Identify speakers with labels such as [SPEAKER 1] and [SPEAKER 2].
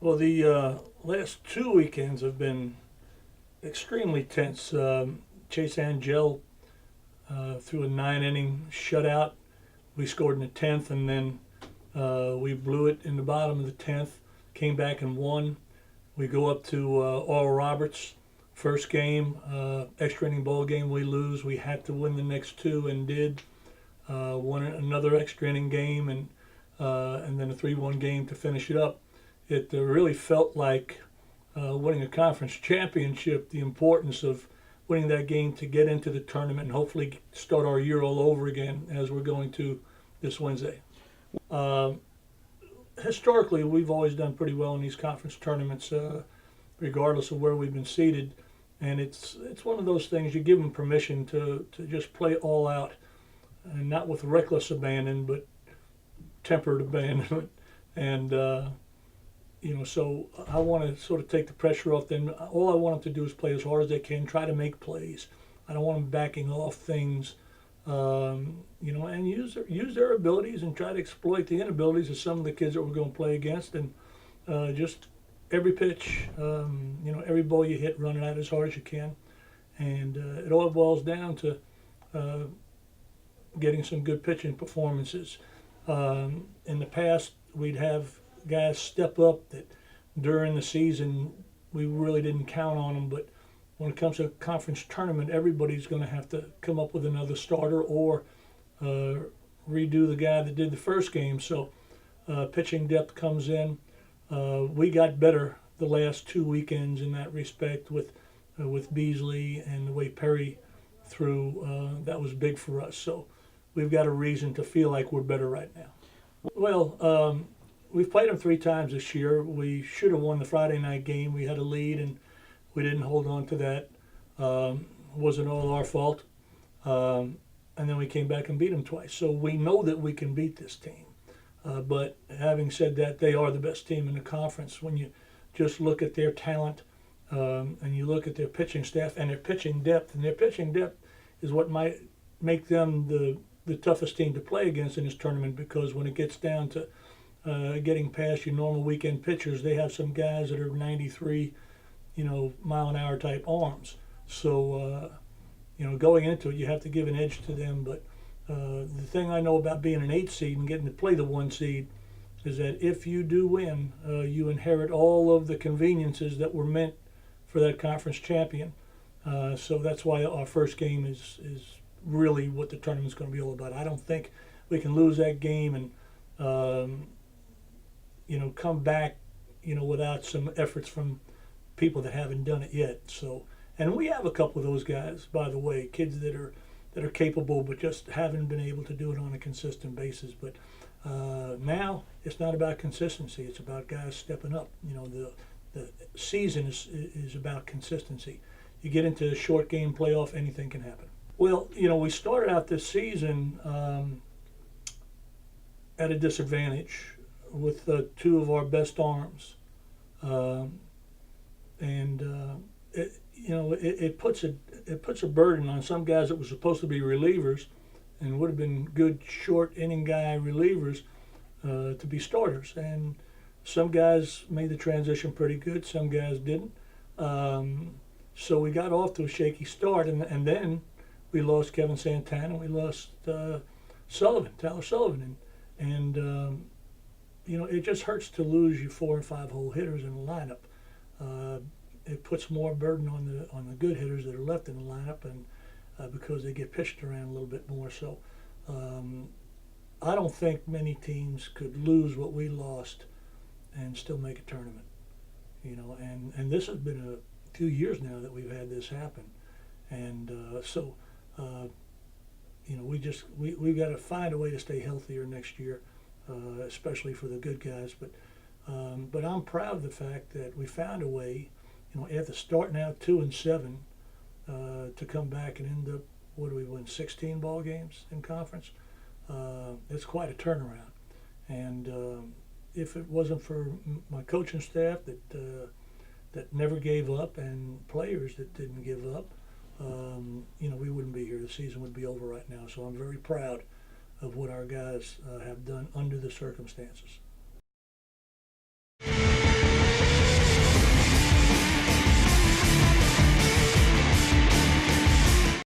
[SPEAKER 1] Well, the last two weekends have been extremely tense. Chase Angel threw a 9 inning shutout. We scored in the 10th, and then we blew it in the bottom of the 10th. Came back and won. We go up to Oral Roberts. First game, extra inning ball game, we lose. We had to win the next two and did. Won another extra inning game and then a 3-1 game to finish it up. It really felt like winning a conference championship, the importance of winning that game to get into the tournament and hopefully start our year all over again as we're going to this Wednesday. Uh, Historically, we've always done pretty well in these conference tournaments, regardless of where we've been seated. And it's one of those things you give them permission to just play all out, and not with reckless abandon, but tempered abandonment. And so I want to sort of take the pressure off them. All I want them to do is play as hard as they can, try to make plays. I don't want them backing off things, and use their abilities and try to exploit the inabilities of some of the kids that we're going to play against. And just every pitch, every ball you hit, run it out as hard as you can. And it all boils down to getting some good pitching performances. In the past, we'd have guys step up that during the season we really didn't count on them, but when it comes to a conference tournament, everybody's going to have to come up with another starter or redo the guy that did the first game. So pitching depth comes in. We got better the last two weekends in that respect with Beasley and the way Perry threw. That was big for us. So we've got a reason to feel like we're better right now. Well, we've played them 3 times this year. We should have won the Friday night game. We had a lead and we didn't hold on to that. Wasn't all our fault. And then we came back and beat them twice. So we know that we can beat this team. But having said that, they are the best team in the conference. When you just look at their talent and you look at their pitching staff and their pitching depth, and their pitching depth is what might make them the toughest team to play against in this tournament, because when it gets down to getting past your normal weekend pitchers, they have some guys that are 93, mile an hour type arms. So, going into it, you have to give an edge to them. But the thing I know about being an 8 seed and getting to play the 1 seed is that if you do win, you inherit all of the conveniences that were meant for that conference champion. So that's why our first game is really what the tournament's going to be all about. I don't think we can lose that game and come back without some efforts from people that haven't done it yet. So, and we have a couple of those guys, by the way, kids that are capable but just haven't been able to do it on a consistent basis. But now it's not about consistency, it's about guys stepping up. The season is about consistency. You get into a short game playoff, anything can happen. Well, we started out this season at a disadvantage with 2 of our best arms, it puts a burden on some guys that were supposed to be relievers and would have been good short inning guy relievers to be starters. And some guys made the transition pretty good, some guys didn't. So we got off to a shaky start, and then we lost Kevin Santana, we lost Tyler Sullivan, and it just hurts to lose your 4 and 5 hole hitters in the lineup. It puts more burden on the good hitters that are left in the lineup, and because they get pitched around a little bit more. So I don't think many teams could lose what we lost and still make a tournament. And this has been a few years now that we've had this happen, and we've got to find a way to stay healthier next year, especially for the good guys. But I'm proud of the fact that we found a way, after starting out 2-7, to come back and end up, what do we win, 16 ball games in conference? It's quite a turnaround. And if it wasn't for my coaching staff that never gave up and players that didn't give up, we wouldn't be here. The season would be over right now. So I'm very proud of what our guys have done under the circumstances.